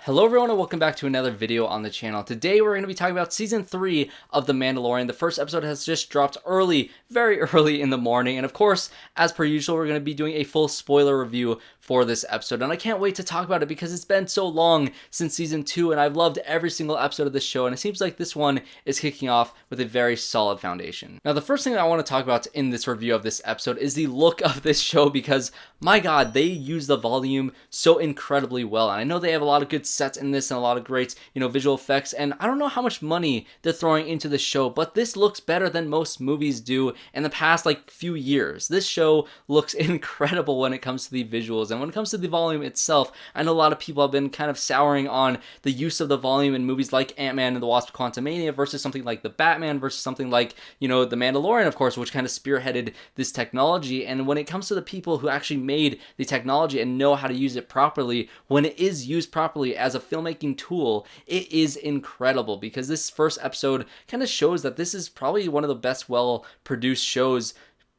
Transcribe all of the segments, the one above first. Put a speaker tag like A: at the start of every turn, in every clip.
A: Hello everyone and welcome back to another video on the channel. Today we're going to be talking about Season 3 of The Mandalorian. The first episode has just dropped early, very early in the morning. And of course, as per usual, we're going to be doing a full spoiler review for this episode. And I can't wait to talk about it because it's been so long since Season 2 and I've loved every single episode of this show. And it seems like this one is kicking off with a very solid foundation. Now, the first thing that I want to talk about in this review of this episode is the look of this show because, my god, they use the volume so incredibly well. And I know they have a lot of good sets in this and a lot of great, visual effects, and I don't know how much money they're throwing into the show, but this looks better than most movies do in the past few years. This show looks incredible when it comes to the visuals, and when it comes to the volume itself, I know a lot of people have been kind of souring on the use of the volume in movies like Ant-Man and the Wasp: Quantumania versus something like The Batman versus something like, The Mandalorian, of course, which kind of spearheaded this technology. And when it comes to the people who actually made the technology and know how to use it properly, when it is used properly as a filmmaking tool, it is incredible, because this first episode kind of shows that this is probably one of the best well-produced shows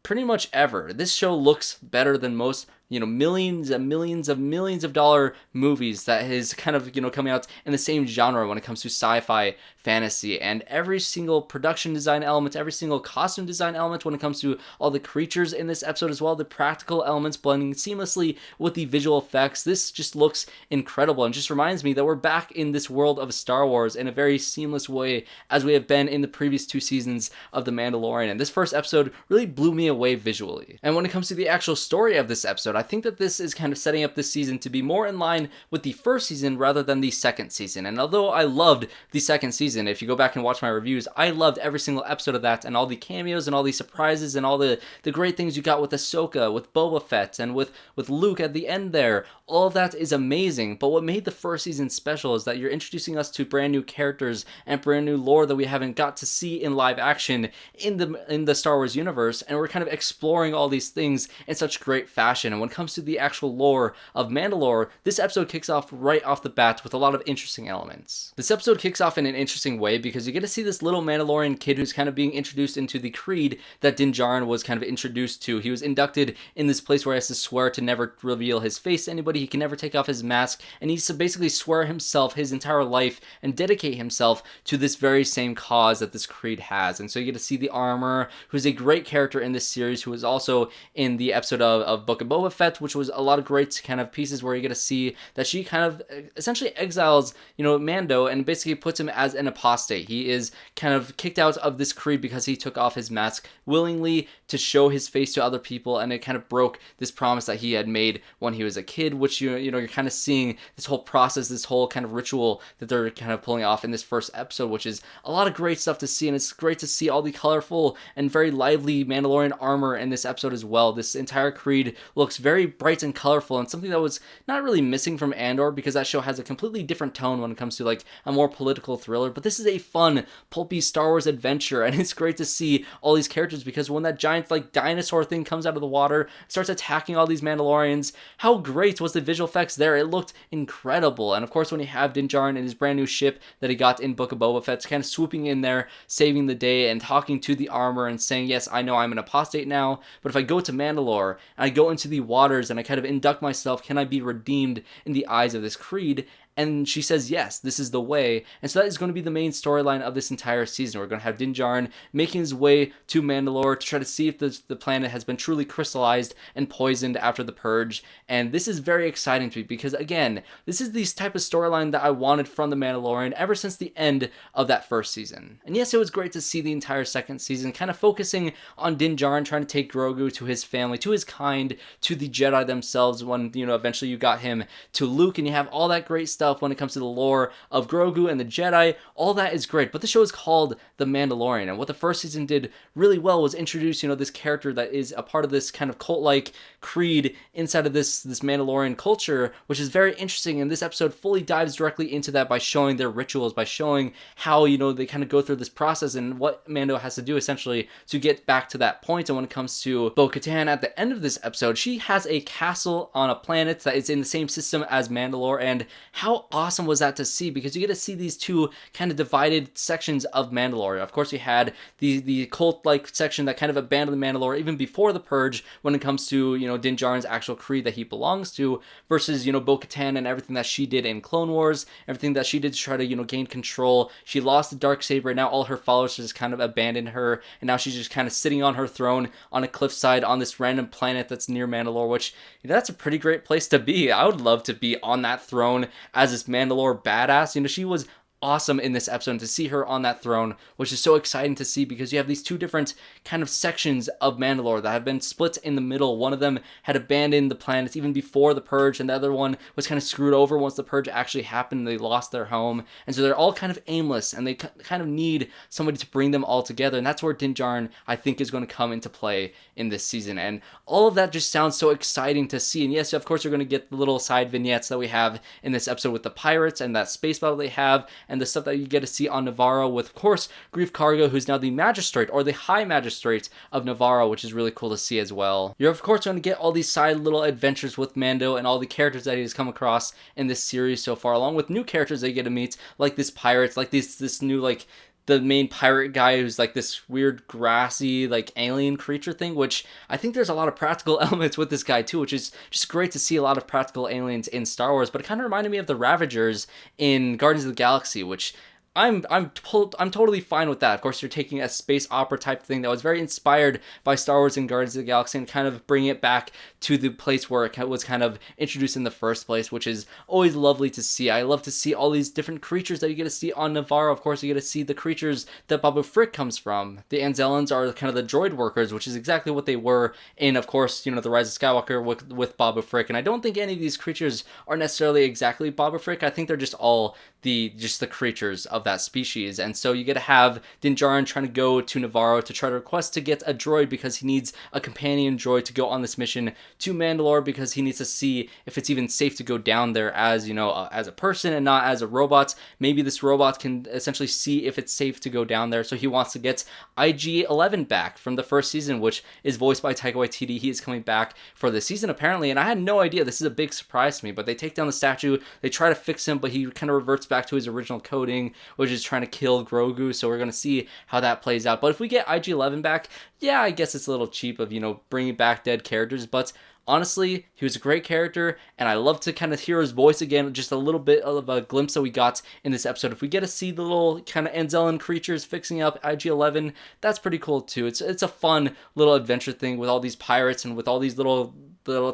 A: pretty much ever. This show looks better than most millions and millions of dollar movies that is kind of, coming out in the same genre when it comes to sci-fi fantasy. And every single production design element, every single costume design element when it comes to all the creatures in this episode as well, the practical elements blending seamlessly with the visual effects. This just looks incredible and just reminds me that we're back in this world of Star Wars in a very seamless way as we have been in the previous 2 seasons of The Mandalorian. And this first episode really blew me away visually. And when it comes to the actual story of this episode, I think that this is kind of setting up this season to be more in line with the first season rather than the second season. And although I loved the second season, if you go back and watch my reviews, I loved every single episode of that and all the cameos and all the surprises and all the great things you got with Ahsoka, with Boba Fett, and with Luke at the end there. All of that is amazing, but what made the first season special is that you're introducing us to brand new characters and brand new lore that we haven't got to see in live action in the Star Wars universe, and we're kind of exploring all these things in such great fashion. And when it comes to the actual lore of Mandalore, this episode kicks off right off the bat with a lot of interesting elements. This episode kicks off in an interesting way because you get to see this little Mandalorian kid who's kind of being introduced into the creed that Din Djarin was kind of introduced to. He was inducted in this place where he has to swear to never reveal his face to anybody. He can never take off his mask, and he needs to basically swear himself his entire life and dedicate himself to this very same cause that this creed has. And so you get to see the armor, who's a great character in this series, who was also in the episode of Book of Boba Fett, which was a lot of great kind of pieces where you get to see that she kind of essentially exiles, Mando, and basically puts him as an apostate. He is kind of kicked out of this creed because he took off his mask willingly to show his face to other people, and it kind of broke this promise that he had made when he was a kid, which you're kind of seeing this whole process, this whole kind of ritual that they're kind of pulling off in this first episode, which is a lot of great stuff to see. And it's great to see all the colorful and very lively Mandalorian armor in this episode as well. This entire creed looks very bright and colorful, and something that was not really missing from Andor, because that show has a completely different tone when it comes to a more political thriller. But this is a fun, pulpy Star Wars adventure, and it's great to see all these characters, because when that giant dinosaur thing comes out of the water, starts attacking all these Mandalorians, how great was the visual effects there? It looked incredible. And of course, when you have Din Djarin and his brand new ship that he got in Book of Boba Fett, kind of swooping in there, saving the day, and talking to the armor and saying, yes, I know I'm an apostate now, but if I go to Mandalore and I go into the waters and I kind of induct myself, can I be redeemed in the eyes of this creed? And she says, yes, this is the way. And so that is going to be the main storyline of this entire season. We're going to have Din Djarin making his way to Mandalore to try to see if the planet has been truly crystallized and poisoned after the purge. And this is very exciting to me because, again, this is the type of storyline that I wanted from The Mandalorian ever since the end of that first season. And yes, it was great to see the entire second season kind of focusing on Din Djarin trying to take Grogu to his family, to his kind, to the Jedi themselves, when, eventually you got him to Luke, and you have all that great stuff when it comes to the lore of Grogu and the Jedi. All that is great, but the show is called The Mandalorian, and what the first season did really well was introduce, this character that is a part of this kind of cult-like creed inside of this Mandalorian culture, which is very interesting, and this episode fully dives directly into that by showing their rituals, by showing how, they kind of go through this process and what Mando has to do essentially to get back to that point. And when it comes to Bo-Katan at the end of this episode, she has a castle on a planet that is in the same system as Mandalore, and how how awesome was that to see? Because you get to see these two kind of divided sections of Mandalore. Of course, you had the cult-like section that kind of abandoned the Mandalore even before the Purge when it comes to, you know, Din Djarin's actual creed that he belongs to, versus, you know, Bo-Katan and everything that she did in Clone Wars, everything that she did to try to, you know, gain control. She lost the Darksaber, and now all her followers just kind of abandoned her, and now she's just kind of sitting on her throne on a cliffside on this random planet that's near Mandalore, which, you know, that's a pretty great place to be. I would love to be on that throne as this Mandalore badass. You know, she was awesome in this episode, and to see her on that throne, which is so exciting to see, because you have these two different kind of sections of Mandalore that have been split in the middle. One of them had abandoned the planets even before the Purge, and the other one was kind of screwed over once the Purge actually happened. They lost their home, and so they're all kind of aimless, and they kind of need somebody to bring them all together, and that's where Din Djarin, I think, is going to come into play in this season. And all of that just sounds so exciting to see. And yes, of course, you're going to get the little side vignettes that we have in this episode with the pirates and that space battle they have, and the stuff that you get to see on Navarro with, of course, GREEF KARGA, who's now the Magistrate, or the High Magistrate of Navarro, which is really cool to see as well. You're, of course, going to get all these side little adventures with Mando and all the characters that he's come across in this series so far, along with new characters that you get to meet, like these pirates, like this new, like, the main pirate guy who's like this weird grassy like alien creature thing, which I think there's a lot of practical elements with this guy too, which is just great to see a lot of practical aliens in Star Wars. But it kind of reminded me of the Ravagers in Guardians of the Galaxy, which I'm totally fine with that. Of course, you're taking a space opera type thing that was very inspired by Star Wars and Guardians of the Galaxy and kind of bringing it back to the place where it was kind of introduced in the first place, which is always lovely to see. I love to see all these different creatures that you get to see on Navarro. Of course, you get to see the creatures that Babu Frick comes from. The Anzellans are kind of the droid workers, which is exactly what they were in, of course, you know, The Rise of Skywalker with Babu Frick. And I don't think any of these creatures are necessarily exactly Babu Frick. I think they're just all the creatures of that species. And so you get to have Din Djarin trying to go to Navarro to try to request to get a droid because he needs a companion droid to go on this mission to Mandalore, because he needs to see if it's even safe to go down there as, you know, as a person and not as a robot. Maybe this robot can essentially see if it's safe to go down there. So he wants to get IG-11 back from the first season, which is voiced by Taika Waititi. He is coming back for this season apparently, and I had no idea. This is a big surprise to me, but they take down the statue, they try to fix him, but he kind of reverts back to his original coding, which is trying to kill Grogu. So we're going to see how that plays out. But if we get IG-11 back, yeah, I guess it's a little cheap of, you know, bringing back dead characters, but honestly, he was a great character, and I love to kind of hear his voice again, just a little bit of a glimpse that we got in this episode. If we get to see the little kind of Anzellan creatures fixing up IG-11, that's pretty cool too. It's a fun little adventure thing with all these pirates and with all these little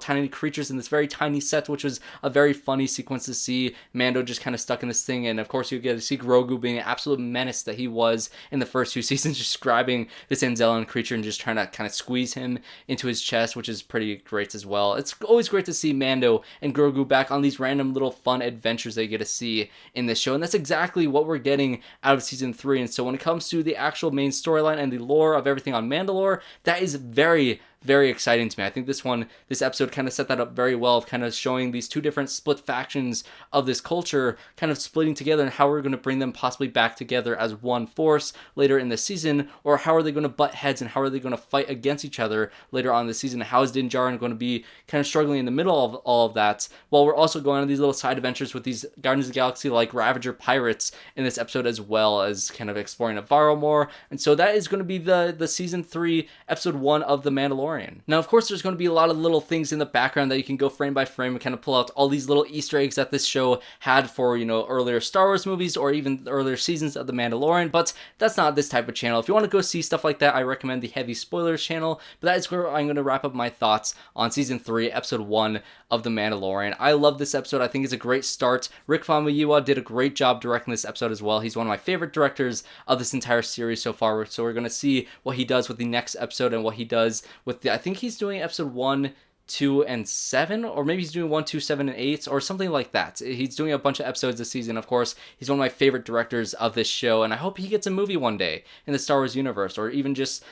A: tiny creatures in this very tiny set, which was a very funny sequence to see. Mando just kind of stuck in this thing, and of course you get to see Grogu being an absolute menace that he was in the first 2 seasons, just grabbing this Anzellan creature and just trying to kind of squeeze him into his chest, which is pretty great as well. It's always great to see Mando and Grogu back on these random little fun adventures that you get to see in this show, and that's exactly what we're getting out of season 3. And so when it comes to the actual main storyline and the lore of everything on Mandalore, that is very exciting to me. I think this episode kind of set that up very well, of kind of showing these two different split factions of this culture kind of splitting together, and how we're going to bring them possibly back together as one force later in the season, or how are they going to butt heads and how are they going to fight against each other later on in the season. How is Din Djarin going to be kind of struggling in the middle of all of that, while we're also going on these little side adventures with these Guardians of the Galaxy like Ravager pirates in this episode, as well as kind of exploring Navarro more. And so that is going to be the season 3 episode 1 of The Mandalorian. Now, of course, there's going to be a lot of little things in the background that you can go frame by frame and kind of pull out all these little Easter eggs that this show had for, you know, earlier Star Wars movies or even earlier seasons of The Mandalorian, but that's not this type of channel. If you want to go see stuff like that, I recommend the Heavy Spoilers channel, but that is where I'm going to wrap up my thoughts on season 3, episode 1 of The Mandalorian. I love this episode. I think it's a great start. Rick Famuyiwa did a great job directing this episode as well. He's one of my favorite directors of this entire series so far, so we're going to see what he does with the next episode and what he does with I think he's doing episode 1, 2, and 7, or maybe he's doing 1, 2, 7, and 8, or something like that. He's doing a bunch of episodes this season. Of course, he's one of my favorite directors of this show, and I hope he gets a movie one day in the Star Wars universe, or even just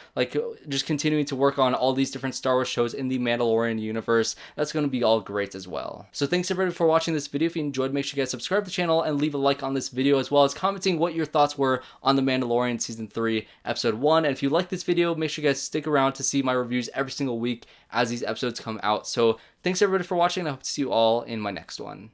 A: continuing to work on all these different Star Wars shows in the Mandalorian universe. That's going to be all great as well. So thanks everybody for watching this video. If you enjoyed, make sure you guys subscribe to the channel and leave a like on this video, as well as commenting what your thoughts were on The Mandalorian season 3, episode 1. And if you like this video, make sure you guys stick around to see my reviews every single week as these episodes come out. So thanks everybody for watching, and I hope to see you all in my next one.